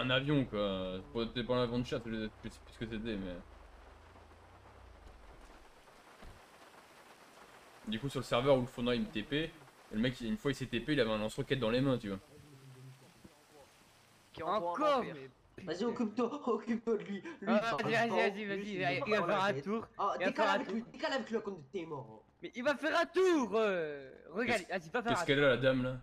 un avion quoi. T'es pas un avion de chasse, je sais plus ce que c'était, mais. Du coup, sur le serveur où le fauna il me TP, le mec, une fois il s'est TP, il avait un lance-roquette dans les mains, tu vois. Qui envoie en Encore, enfer. mais Vas-y, putain. occupe-toi de lui. Lui, il Ah, parle vas-y, pas. vas-y, Lui, vas-y, il veut pas il va prendre faire la un tête. tour. Ah, Il va faire un tour. décale avec lui quand t'es mort. Mais il va faire un tour. Regarde, vas-y, va faire Qu'est-ce un qu'elle tour. a la dame là?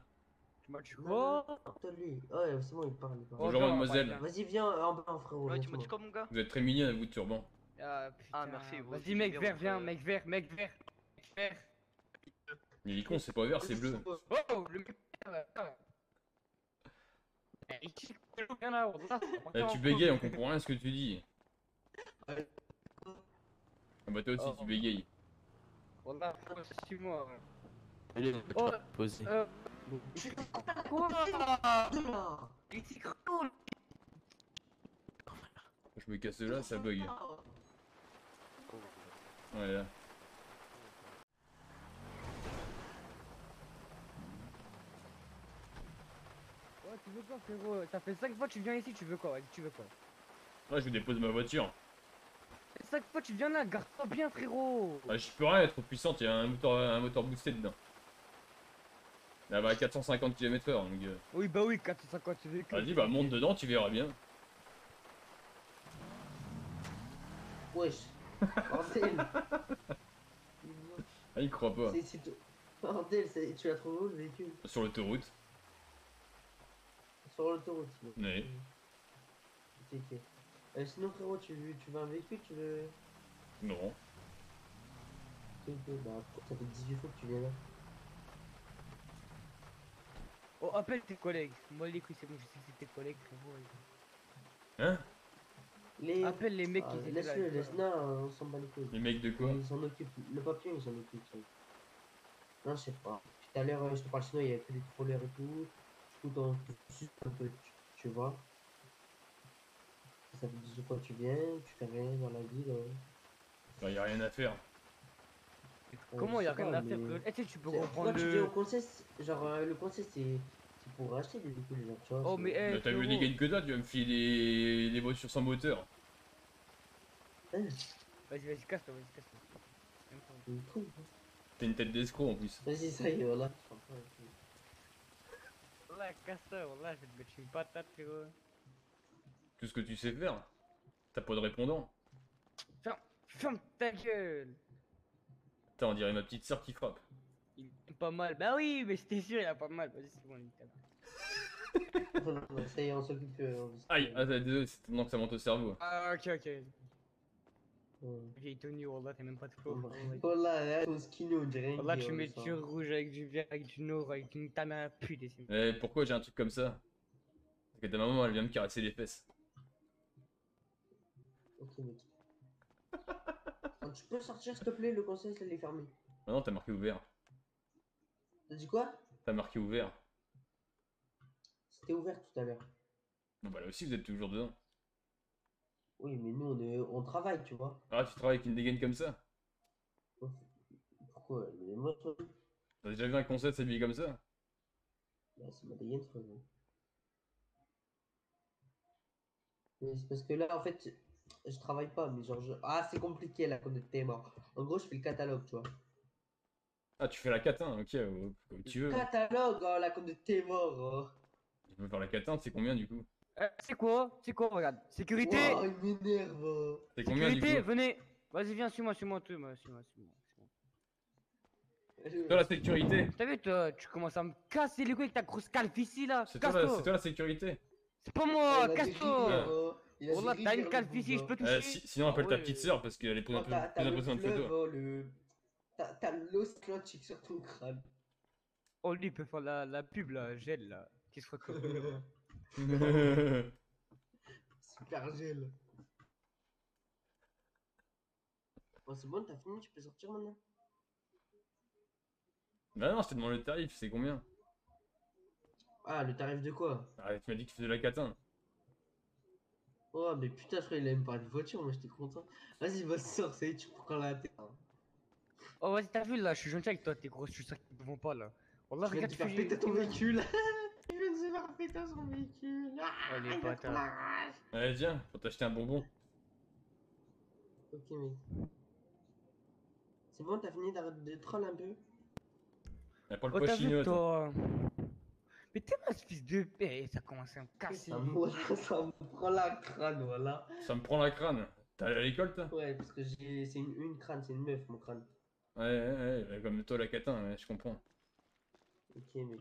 Moi, tu Non, crois? non, toi de lui. Ouais, c'est bon, il parle. Oh Bonjour non, on va pas mademoiselle. faire. Vas-y, viens en bas, frérot. Ouais, tu m'as dit laisse-moi. quoi, mon gars? Vous êtes très mignonne avec vous de turban. Ah putain. merci, vous Vas-y, aussi, mec j'aime vert, bien viens, votre- mec vert, mec vert, mec vert. Mais il est con, c'est pas vert, c'est bleu. Oh, le mec. Il tire le loup, viens là, on va Là, tu bégayes, on comprend rien à ce que tu dis. Ah bah toi aussi, Oh. tu bégayes. Wallah, suis-moi. Allez, Oh, posé. Quoi? Là. Il s'est cool. Je me casse là, ça bug. Voilà. Ouais, tu veux quoi, frérot? Ça fait 5 fois que tu viens ici, tu veux quoi? Vas-y, tu veux quoi? Là, je vous dépose ma voiture. 5 fois que tu viens là, garde-toi bien, frérot. Ah, je peux rien, elle est trop puissante, il y a un moteur boosté dedans. Elle va à 450 km/h, donc. Oui, bah oui, 450 véhicules. Vas-y, bah monte dedans, tu verras bien. Wesh. Bordel. Ah, il croit pas. Bordel, tu l'as trouvé où le véhicule? Sur l'autoroute. Sur l'autoroute. Oui. Ok, ok. Sinon, frérot, tu veux un véhicule? Tu veux. Non. Ok, ok, bah, ça fait 18 fois que tu viens là. Oh, appelle tes collègues. Moi, les couilles, c'est bon, je sais que c'est tes collègues, frérot. Hein? Appelle les mecs qui étaient là. Laisse-le, laisse-le, on s'en bat les couilles. Les mecs de quoi? Ils s'en occupent, le papier, ils s'en occupent. Ça. Non, je sais pas. Tout à l'heure, je te parle, sinon, il y a que des trollers et tout. Du coup, juste un peu, tu vois. Ça fait 18 fois que tu viens, tu fais rien dans la ville. Bah, y a rien à faire. Comment je y a sais rien pas, à faire, mais- frérot? Eh, tu sais, tu peux Pourquoi reprendre tu viens au le. conseil? Genre, le conseil, c'est pour acheter des véhicules, genre, tu vois. Oh, mais eh, Bah, t'as vu les frérot. gains que toi, tu vas me filer des voitures sans moteur. Hein, Vas-y, casse-toi, vas-y, casse-toi. c'est cool. T'as une tête d'escroc en plus. Vas-y, ça y est, voilà. Wallah, casse-toi, wallah, je vais te mettre une patate, frérot. Tout ce que tu sais faire. T'as pas de répondant. Ferme ta gueule. Putain, on dirait ma petite sœur qui frappe. Il est pas mal. Bah oui, mais j'étais sûr, il a pas mal. Vas-y, c'est bon, nickel. Ça y est, on s'occupe. Aïe, ah, désolé, c'est tellement que ça monte au cerveau. Ah, ok, ok. Ouais. Vieille Tony, wallah, t'as même pas de flow. Voilà, là, ton skinny, on dirait. Wallah, tu mets du rouge avec du vert, avec du noir, avec une ta mère pute ici. Eh, pourquoi j'ai un truc comme ça? Parce que ta maman, elle vient me caresser les fesses. Ok, mec. Tu peux sortir, s'il te plaît, le conseil, ça l'est fermé. Maintenant, t'as marqué ouvert. T'as dit quoi? T'as marqué ouvert. C'était ouvert tout à l'heure. Bon, bah là aussi, vous êtes toujours dedans. Oui, mais nous, on travaille, tu vois. Ah, tu travailles avec une dégaine comme ça? Pourquoi? Mais moi, toi, T'as déjà vu un conseil s'habiller comme ça? bah, c'est ma dégaine, frérot. Mais c'est parce que là, en fait, je travaille pas, mais genre, ah, c'est compliqué, là, quand t'es mort. En gros, je fais le catalogue, tu vois. Ah, tu fais la catin, ok, comme tu veux. Catalogue, oh, là, quand t'es mort, oh. Tu peux faire la catin, c'est combien du coup? C'est quoi? C'est quoi, regarde? Sécurité! Wow, il m'énerve, oh. C'est combien du Sécurité, coup? venez! Vas-y, viens, suis-moi, suis-moi, suis-moi, suis-moi. Toi la sécurité? T'as vu, toi, tu commences à me casser les couilles avec ta grosse calvitie là! C'est toi, Casse-toi! la sécurité? C'est pas moi! Il a des Casse-toi! rivières, oh. Il a des Wallah, t'as rivières, une le calvitie, je pauvre, peux oh. toucher? Sinon, appelle Ah ta ouais. petite sœur parce qu'elle est plus Oh, t'as plus le impressionnante que fleuve, toi. oh, t'as l'Atlantique sur ton crâne. Oh, lui, il peut faire la pub là, gel là, qui se recolle. Super gel. Bon, c'est bon, t'as fini, tu peux sortir maintenant. Bah non, je te demande le tarif, c'est combien? Ah, le tarif de quoi? Ah, tu m'as dit que tu faisais la catin. Oh, mais putain, je crois qu'il aime parler de voiture, moi j'étais content. Vas-y, va, sors, ça y est, tu prends la tête. Oh, vas-y, t'as vu là, je suis gentil avec toi, t'es gros, je suis sûr qu'ils ne vont pas là. Wallah, Je viens de regarde, te faire péter ton véhicule. Tu viens de se faire péter son véhicule. Ah, Oh, les il a trop bâtards. la rage. Allez, viens, faut t'acheter un bonbon. Ok, mec. C'est bon, t'as fini de troll un peu? Y'a pas le Oh, poids t'as vu, chinois, toi. toi? Mais t'es ma fils de paix, ça commence à me casser. Ça me prend la crâne, voilà. Ça me prend la crâne. T'es allé à l'école, toi? Ouais, parce que c'est une crâne, c'est une meuf, mon crâne. Ouais, comme toi, la catin, ouais, je comprends. Ok, mec.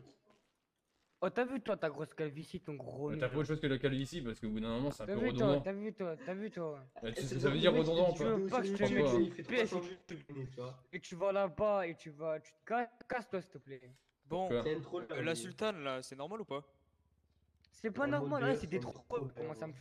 Oh, t'as vu, toi, ta grosse calvitie, ton gros Mais nez. t'as pas là. autre chose que la calvitie, parce qu'au bout d'un moment, c'est un T'as peu vu, toi, redondant. t'as vu, toi, t'as vu, toi. Tu sais ce C'est que ça bon, veut dire le mec, il fait redondant, des toi? vidéos pas que sur je te pense YouTube, mette pas. une il fait pièce 300 vues, tu vois. et tu vas là-bas et tu te casses-toi, s'il te plaît. Bon, Pourquoi? C'est un troll. la sultane là, c'est normal ou pas? C'est pas Un normal, modèle, c'est des c'est un trop. troll, Comment ça me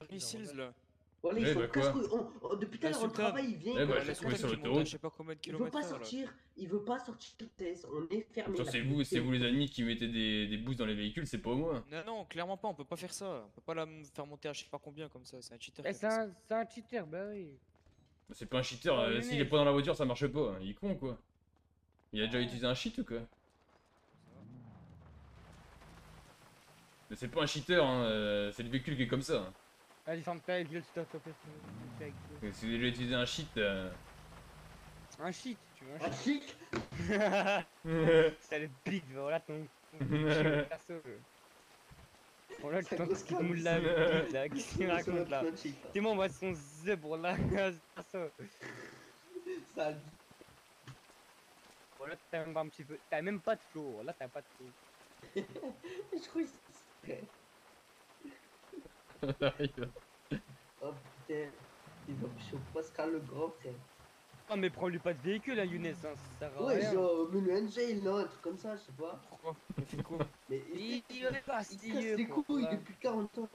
Les Seals là. Voilà, ils Eh sont bah quoi? casse-couilles. Depuis tout à La l'heure, on sultane. travaille, il vient, Eh il bah, commence j'ai à trouvé La sur sultane casser. le qui taux. monte à je sais pas combien de Il veut pas kilomètres heure là. sortir, il veut pas sortir de test. On est fermé. Attends, là, c'est vous les ennemis qui mettez des boosts dans les véhicules, c'est pas moi. Non, non, clairement pas, on peut pas faire ça. On peut pas la faire monter à je sais pas combien comme ça, c'est un cheater. Eh, qui a fait ça. c'est un cheater, bah oui. C'est pas un cheater, Oh, s'il est Younes. pas dans la voiture, ça marche pas. Il est con, quoi. Il a déjà utilisé un cheat ou quoi? Mais c'est pas un cheater, hein, c'est le véhicule qui est comme ça. Hein. Allez, ferme ta gueule, s'il te plaît. Et si vous avez déjà utilisé un cheat, Un shit, tu veux un Ah, shit. chic. C'est le big, voilà ton perso. Voilà, tu t'entends ce qu'il te moule la bite là, qu'est-ce qu'il raconte là? T'es moi, on voit son zèbre là, perso. Ça Voilà, t'as même pas un petit peu, t'as même pas de flow, là t'as pas de flow. Je crois que c'est. arrive. Oh putain. Il va me chauffer Pascal le grand frère. Oh mais prends-lui pas de véhicule hein Younes, hein, ça sert à Ouais, rien. genre, mais le NG, non, un truc comme ça, je sais pas. Pourquoi? Il a fait quoi? Mais Il est pas il casse stylé les quoi. couilles Voilà. depuis 40 ans.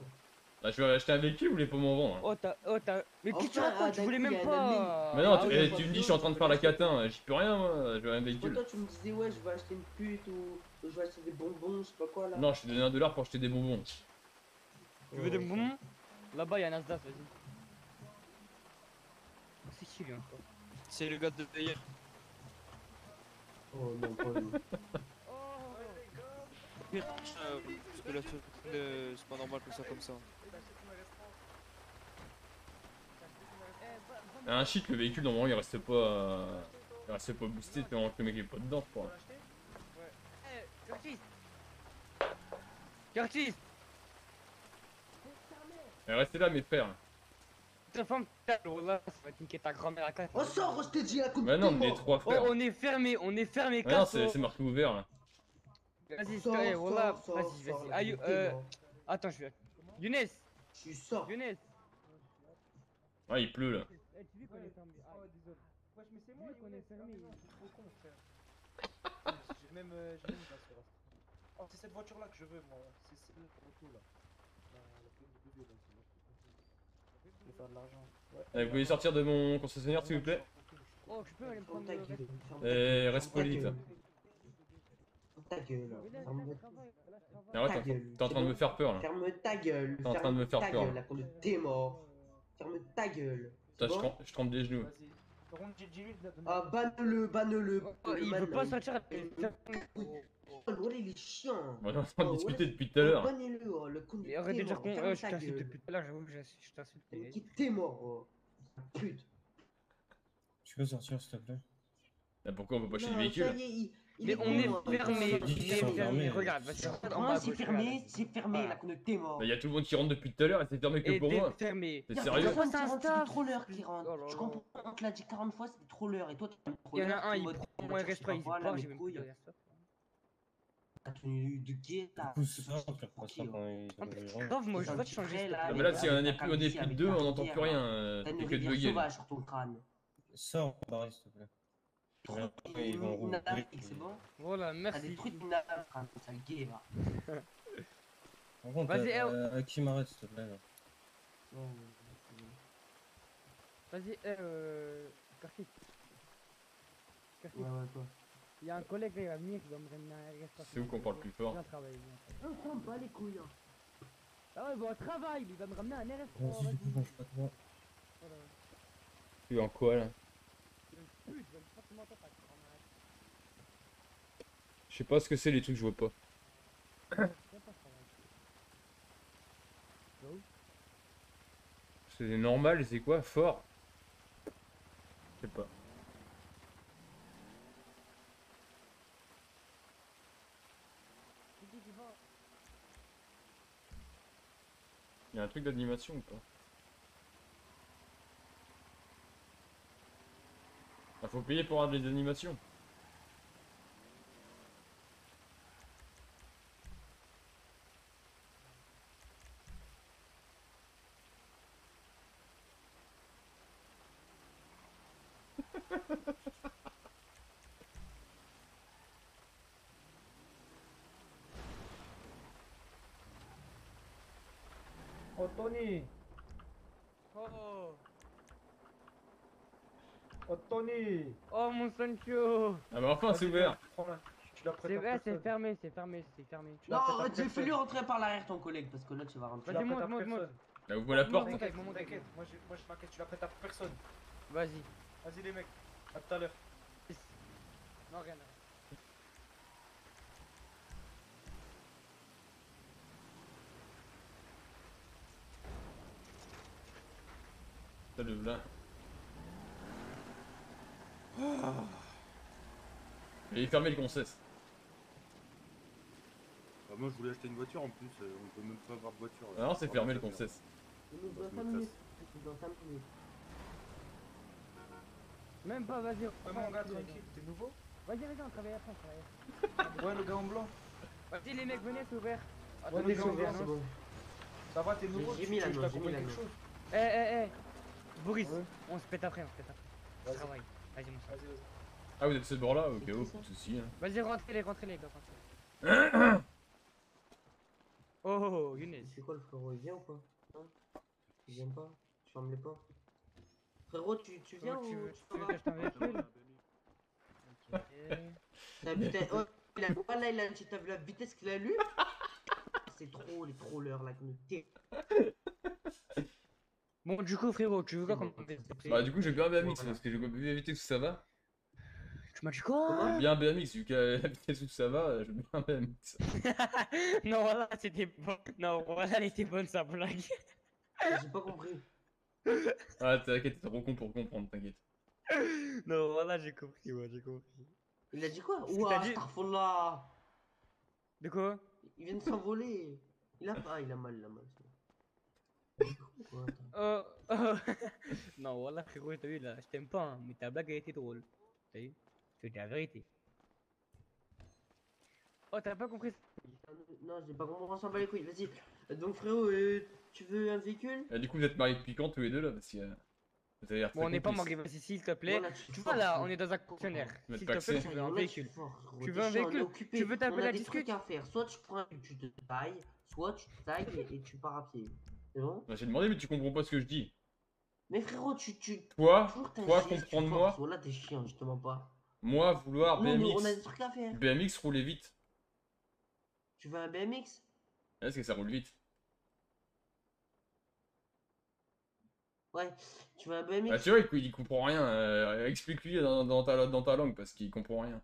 Bah, je vais acheter un véhicule, vous voulez pas m'en vendre? Hein. Oh t'as, mais qui tu Enfin, racontes, tu d'un voulais coup, même y a un pas. Mais non, Ah tu, oui, eh, pas tu me de dis, je suis en train de faire la catin, j'y peux rien, moi, je veux un Moi, véhicule. toi, tu me disais, ouais, je vais acheter une pute ou je vais acheter des bonbons, je sais pas quoi là. Non, je t'ai donné $1 pour acheter des bonbons. Tu veux des bonbons? Là-bas y'a un Nasdaq, vas-y. C'est qui lui encore? C'est le gars de hier. Oh non, pas lui. Parce que la sultane, c'est pas normal que ça comme ça. Un cheat, le véhicule, normalement, il reste pas boosté pendant que le mec est pas dedans, je crois. Curtis! Curtis! Restez là, mes frères. Ta femme, ta là, ça va te niquer ta grand-mère à 4. Oh, sors, je t'ai dit, à coup de Bah non, t'es mais les mort. 3 Oh, frères. on est fermé, Ah non, casse. c'est marqué ouvert là. Vas-y, Sors, c'est voilà, sors, vas-y, sors, vas-y. la Aïe, coup de t'es mort. attends, je vais. Younes! Je suis sors. Younes! Ah, il pleut là. Eh, tu vis qu'on est fermé. Ah, désolé. Wesh, mais c'est Tu moi, vis qu'on est fermé. je suis trop con, frère. J'ai même une place sur la Oh, c'est cette voiture là que je veux, moi. C'est celle auto là. La BMW là, c'est moi. Je vais faire de l'argent. Ouais. Vous pouvez sortir de mon concessionnaire s'il vous plaît? Oh, je peux aller me Ferme prendre ta le gueule. reste. Ferme ta Eh, gueule, reste ferme ta poli, toi. gueule. Ferme ta gueule. Mais là, Ferme là, je travaille, là, je travaille. Mais arrête, ta t'es gueule. en train de me faire peur là. Ferme ta gueule. T'es en train de me faire ta peur. gueule, la conduite, t'es mort. Ferme ta gueule. C'est Putain, bon je trempe des genoux. Vas-y. Par contre, dis-lui de la donner. Ah, banne-le, banne-le. Oh, il veut pas sortir. Oh, voilà, il est chiant. On est en train de Oh, discuter ouais. depuis tout à l'heure. Bannez-le, oh, le con Mais arrête de dire qu'on. ferme Je ta t'insulte gueule. depuis tout à l'heure, j'avoue que je t'insulte. Mais qui t'es mort, oh. Pute. Tu peux sortir s'il te plaît? Bah, pourquoi on peut pas acheter Non, des véhicules? ça y est, il Mais est on con, est hein. fermé. Dis qu'ils sont On est fermé. fermés. Regarde, vas-y, regarde en bas Comment à c'est gauche, fermé? regarde. C'est fermé, la conduite, t'es mort. Bah, y a tout le monde qui rentre depuis tout à l'heure et c'est fermé que Et pour moi. t'es fermé. C'est Y a sérieux? personne qui C'est un rentre, c'est des staff. trollers qui rentrent. Oh là Je là. comprends, on te l'a dit 40 fois, c'est des trollers. Et toi, t'es un Il y troller. en a un, t'es il mode, prend on mon va chercher restaurant, il pas, se là, part, mes j'ai même plus couilles. de resto. T'as tenu de guet, là. Pousse C'est ça, pour tu qui, repasse qui, pas quand il Ah, t'arrive. grave, moi je C'est un veux te petit changer. trait, s'il te là, Ah, plaît. mais là, les si gars, on avec est la plus de avec 2, la on n'entend rivière, plus rien. T'as une T'es que de rivière bugger. sauvage sur ton crâne. Sors, barré s'il te plaît. Regarde, ils vont Une rouler. Afrique, c'est bon? Voilà, T'as merci. détruit une Afrique, crâne, sale gay, va. Par contre, Vas-y, à qui m'arrête s'il te plaît là? Vas-y, Curtis. Curtis, Ouais, ouais, toi. il y a un collègue là, il va venir, il va me ramener un restaurant. C'est où qu'on parle plus fort? Viens travailler, viens. On prend pas les couilles, hein. Ah ouais, bon, travail, il va me ramener un RS. Vas-y, du coup, mange pas toi. Voilà. Tu es en quoi là? Putain, je vais me faire comment t'as pas de Je sais pas ce que c'est les trucs, je vois pas. Viens pas travailler. C'est normal, c'est quoi? Fort? Je sais pas. Il y a un truc d'animation ou pas? Ah, faut payer pour avoir des animations. Oh Tony! Oh, Oh Tony! oh mon Sancho. Ah bah enfin c'est ouvert. Prends-la. Tu la prêtes C'est à vrai, c'est personne. fermé, c'est fermé, c'est fermé. Tu la Non, prêtes à fais-le personne. rentrer par l'arrière ton collègue parce que là tu vas rentrer. Tu la Vas-y, prêtes à monte, monte, personne. Là ouvre la porte. Monte. T'inquiète, moi je m'inquiète, tu la prêtes à personne. Vas-y. Vas-y les mecs, à tout à l'heure. Non, rien. Ça le là. Et il est fermé le concesse. Bah, moi je voulais acheter une voiture en plus, on peut même pas avoir de voiture. Ah non, c'est fermé le concesse. Il nous doit 5 minutes. Il nous doit 5 minutes. Même pas, vas-y. Ouais mon gars, tranquille, t'es nouveau? Vas-y, on travaille après, on travaille. Ouais le gars en blanc. Vas-y, les mecs, venez, c'est ouvert. Ouais, Attendez, le c'est gars en ouvert, blanc, C'est non? bon. Ça va, t'es nouveau? J'ai Tu mis la veux que je note, t'accompagne j'ai mis la quelque note. chose? Boris, Ouais. on se pète après, on se pète après. On Vas-y. travaille. Vas-y, mon sang. Vas-y, vas-y. Ah vous êtes de ce bord là? Ok, C'est oh, qui, pas ça de soucis. Hein. Vas-y, rentrez les gars, rentrez. Oh, Younes. C'est quoi le frérot? Il vient ou pas? Hein? Il vient pas? Je ferme les portes. Frérot, tu viens Comment ou tu veux tu t'en vas? que je t'invite? Ok. Ah, putain, oh, il a quoi là? T'as vu la vitesse qu'il a lu? C'est trop les trollers là qui nous Bon, du coup, frérot, tu veux quoi comme Bah du coup j'ai bien un BMX parce que j'ai bien évité où ça va. Tu m'as dit quoi? Bien un BMX vu qu'à la vitesse où ça va, je veux bien un BMX. Non, voilà, c'était bon. Non, voilà, elle était bonne sa blague. J'ai pas compris. Ah t'inquiète, t'es trop con pour comprendre, t'inquiète. Non, voilà, j'ai compris, ouais, j'ai compris. Il a dit quoi? Qu'est-ce que Ouah, t'as dit? astaghfirullah. De quoi? Il vient de s'envoler. Il a pas, il a mal, il a mal. Quoi, Oh. Non, voilà, frérot, t'as vu là, je t'aime pas, hein, mais ta blague a été drôle. T'as vu? C'est la vérité. Oh, t'as pas compris? Non, j'ai pas compris, on s'en bat les couilles, vas-y. Donc frérot, tu veux un véhicule? Et du coup vous êtes mariés depuis quand tous les deux là? Parce que vous avez l'air Bon, on très n'est pas complices. mariés, vas-y, s'il te plaît. Voilà, Tu vois là, on est dans un concessionnaire. Mais S'il pas te plaît, accès. tu veux un Là, véhicule. fort, gros, Tu t'es veux un chiant, on est véhicule? occupé, Tu veux taper on a la des discute? trucs à faire. Soit tu prends tu te tailles, soit tu te tailles et tu pars à pied. C'est bon? Bah, j'ai demandé mais tu comprends pas ce que je dis. Mais frérot, Toi, toujours t'as un toi geste, tu comprendre forces. moi, Voilà, t'es chiant, justement pas. moi vouloir Non, mais on a BMX. des trucs à faire. BMX rouler vite. Tu veux un BMX? Est-ce que ça roule vite? Ouais, tu veux un BMX? Bah tu vois, il comprend rien. Explique-lui dans ta langue parce qu'il comprend rien.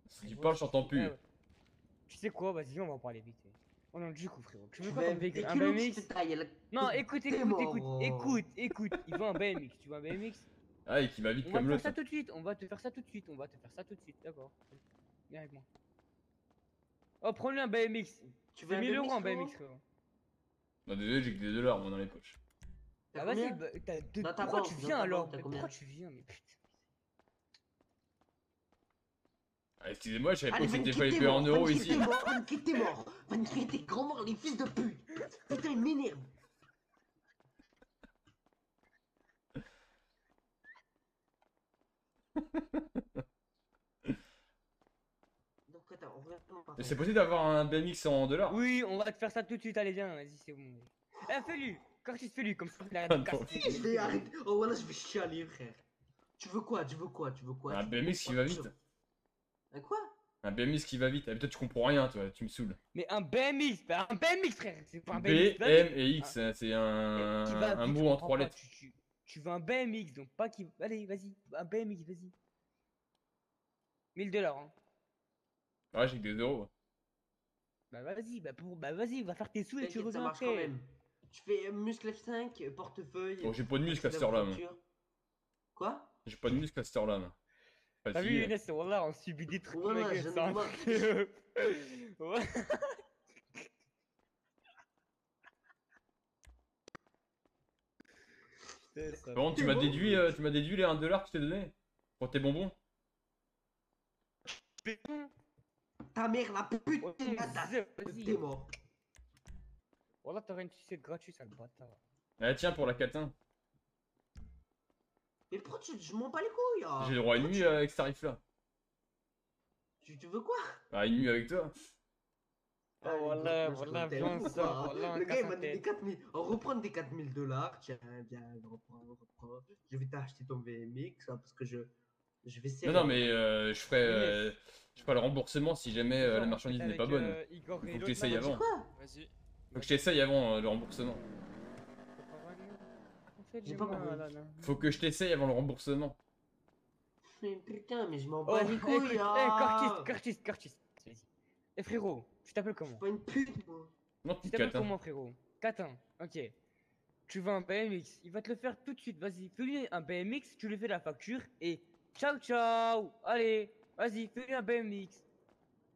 Si tu parles, je t'entends plus. Ouais. Tu sais quoi, vas-y, on va en parler vite. Oh non, du coup, frérot, tu veux Tu quoi veux comme véhicule? Un véhicule ou BMX? tu te tailles, elle a- Non, écoute, T'es écoute, mort, écoute, oh. écoute, il veut un BMX, tu veux un BMX? Ah, et qui va vite On va comme te faire l'autre. ça tout de suite, on va te faire ça tout de suite, on va te faire ça tout de suite, d'accord. Viens avec moi. Oh, prends-lui un BMX. Tu veux C'est un 1000 euros un frérot? BMX, frérot. Non, désolé, j'ai que des dollars moi dans les poches. T'as Ah, vas-y, combien? bah, Dans ta pourquoi banque, tu dans viens ta alors? banque, t'as Mais combien? pourquoi tu viens? Mais putain. Ah, excusez-moi, je savais pas Allez, que c'était Vankit, pas t'es épais en mort, euros Vankit, ici. t'es mort, Vankit, t'es mort. Vankit, t'es grand mort, les fils de pute. Putain, il m'énerve. Donc attends, on revient par Mais c'est possible d'avoir un BMX en dollars? Oui, on va te faire ça tout de suite, allez, viens, vas-y, c'est bon. Eh, fais-lui! Curtis, fais-lui, comme ça, il a Attends. cassé. Je vais arrêter. Oh voilà, je vais chialer, frère. Tu veux quoi? Tu veux quoi? Tu veux quoi? Un Tu veux BMX qui va quoi? vite. Un quoi? Un BMX qui va vite. Ah, mais toi, tu comprends rien, toi, tu me saoules. Mais un BMX, bah, un BMX, frère, c'est pas un BMX. B, M et X, Ah. hein, c'est Qui va un vite, mot je en comprends 3 pas, lettres. Tu veux un BMX, donc pas qui. Allez, vas-y, un BMX, vas-y. 1000 $, hein. Ouais, j'ai que 2 euros. Bah vas-y, bah vas-y, va faire tes sous et tu T'inquiète, ça reviens marche quand après. même. Tu fais muscle F5, portefeuille. Bon, j'ai pas de muscle à accès cette heure-là, moi. voiture. Quoi? J'ai pas de muscle à cette heure-là, moi. T'as vu, Fatigué. Younes, voilà, on subit des trucs, Voilà, mec, j'en ai c'est un marre. truc. Ouais. Putain, ça Par contre, C'est bon tu m'as déduit les 1 dollar que je t'ai donné pour tes bonbons. fait con. Ta mère, la pute, Ouais, t'es bâtard. vas-y. T'es mort. Voilà, t'aurais une sucette gratuite, sale bâtard. Ah, tiens, pour la catin. Mais pourquoi je m'en bats les couilles hein. J'ai le droit à une nuit avec ce tarif-là. Tu veux quoi? Ah, une nuit avec toi. Oh, Allez, voilà, gros, moi, je voilà, comptais viens, ou ça, pas voilà, un Le gars, il m'a casse-tête. donné des 4000. On reprend des 4000 $. Tiens, viens, reprends. Je vais t'acheter ton VMX hein, parce que je vais Non, serrer. non, mais je ferai le remboursement si jamais Genre, la on marchandise fait n'est pas avec, bonne. Igor Il et faut que l'autre, t'essayes là, Tu sais avant. quoi? Vas-y. Faut que je t'essaye avant le remboursement. On fait J'ai du pas mal, compris. là, là. Faut que je t'essaye avant le remboursement. Mais putain, mais je m'en Oh, bats les écoute, couilles hein. Curtis. Vas-y. Eh frérot, tu t'appelles Je suis comment? pas une pute moi. Non, Tu tu t'appelles catin. comment, frérot? Catin, ok. Tu veux un BMX, il va te le faire tout de suite, vas-y. Fais-lui un BMX, tu lui fais la facture et ciao ciao. Allez, vas-y, fais-lui un BMX.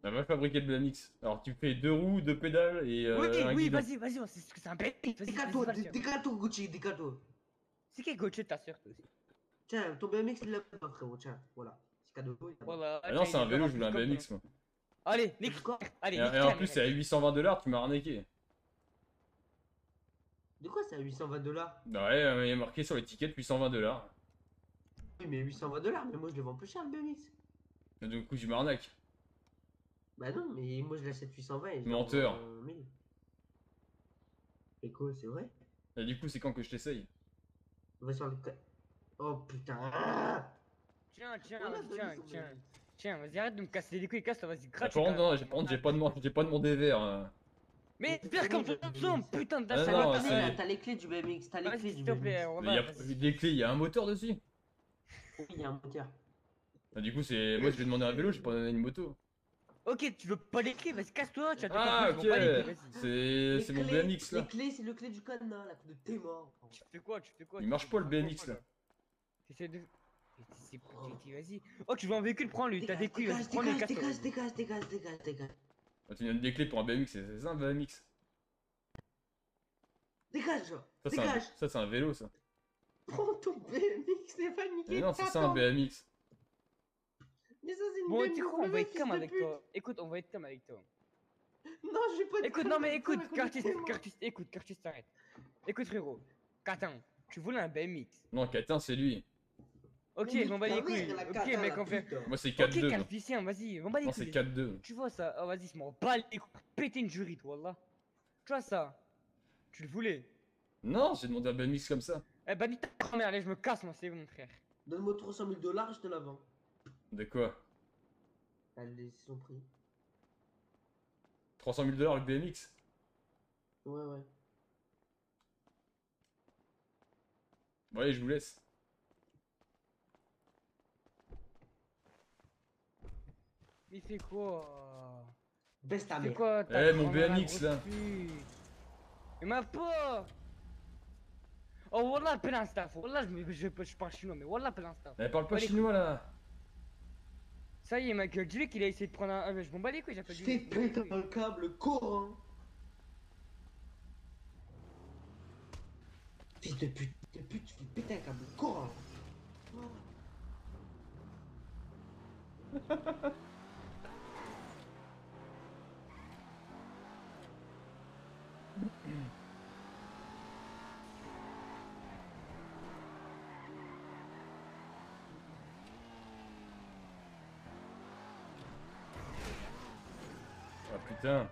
On va fabriquer le BMX. Alors, tu fais 2 roues, 2 pédales et un Oui, guidon. vas-y, on sait ce que c'est un BMX. Vas-y, Décale-toi, va le faire. décale-toi Gucci, décale-toi. C'est qui Gauthier de ta sœur, toi aussi? Tiens, ton BMX il l'a pas frérot, tiens, voilà. C'est cadeau. il l'a pas. Voilà, Ah non, c'est un il est vélo, en je voulais plus un comme BMX, toi. moi. Allez, nique. Quoi? Allez, Et nique en ta plus, mère. c'est à 820 $, tu m'as arnaqué. De quoi c'est à 820 $? Bah ouais, il y a marqué sur l'étiquette 820 $. Oui, mais 820 $, mais moi je le vends plus cher le BMX. Et du coup, tu m'arnaques. Bah non, mais moi je l'achète 820 et je le Menteur. revends 1000. Et quoi, c'est vrai? Et du coup, c'est quand que je t'essaye? On va sur le. Oh putain. Ah Tiens, On a vas-y, donné tiens, son tiens. BMX. Tiens, vas-y, arrête de me casser les couilles, casse-toi, vas-y, Ah, gratuit. par contre, non, j'ai pas demandé vert. Hein. Mais Mais faire comme c'est ça, bon, le putain de Ah, la non, salope. c'est- T'as les clés du BMX, t'as les Vas-y, clés s'il du te plaît, BMX. on Il va. y a Vas-y. des clés, il y a un moteur dessus. Oui, il y a un moteur. Bah, du coup, c'est moi je vais demander un vélo, je vais pas demander une moto. Ok, tu veux pas les clés, vas-y, casse-toi, tu as Ah, deux ok. je m'en bats les couilles, vas-y. C'est mon BMX là. Les clés, c'est le clé du cadenas, là, de tes morts. Tu fais quoi, Il marche pas le BMX là. T'essaies de. Vas-y. Oh, tu veux un véhicule, prends-lui, t'as des couilles, vas-y, prends-lui, casse-toi. Dégage. Ah, tu donnes des clés pour un BMX, c'est ça un BMX. Dégage, Ça, dégage. c'est un vélo ça. Prends ton BMX, c'est pas niqué. Mais non, c'est ça un BMX. Mais ça, c'est une Bon, BMW, tu crois, on va être fils calme de avec pute. toi. Écoute, on va être calme avec toi. Non, je vais pas être Écoute, calme non, mais avec toi, écoute, mec, on est tellement- Curtis, t'arrête. Écoute, frérot, Catin, tu voulais un BMX. Non, Catin, c'est lui. Ok, Mais je m'en bats ta les mère, couilles. la Ok, cata, mec, la on fait. pute. Moi, c'est Ok, 4-2. moi. calficien, vas-y, m'en bats les Non, couilles. c'est 4-2. Tu vois ça? Oh, vas-y, je m'en bats les couilles. Péter une jury, toi, là. Tu vois ça? Tu le voulais? Non, j'ai demandé un BMX comme ça. Eh ben, dis ta grand-mère, allez, je me casse, moi, c'est mon frère. Donne-moi 300 000 $, je te la vends. De quoi? Allez, c'est son prix. 300 000 $ le BMX? Ouais. Bon, allez, je vous laisse. Il fait quoi? Baisse ta Il fait mère. quoi? Eh, mon BMX, là. Mais ma peau! Oh, wallah, plein instaff. Wallah, je parle chinois, mais wallah, plein instaff. Elle parle pas Allez, chinois là. Ça y est, mec, dis-lui qu'il a essayé de prendre un. Je m'en bats les couilles, j'appelle Je t'ai pété un câble courant. Fils de pute, tu fais péter un câble courant. Ah putain.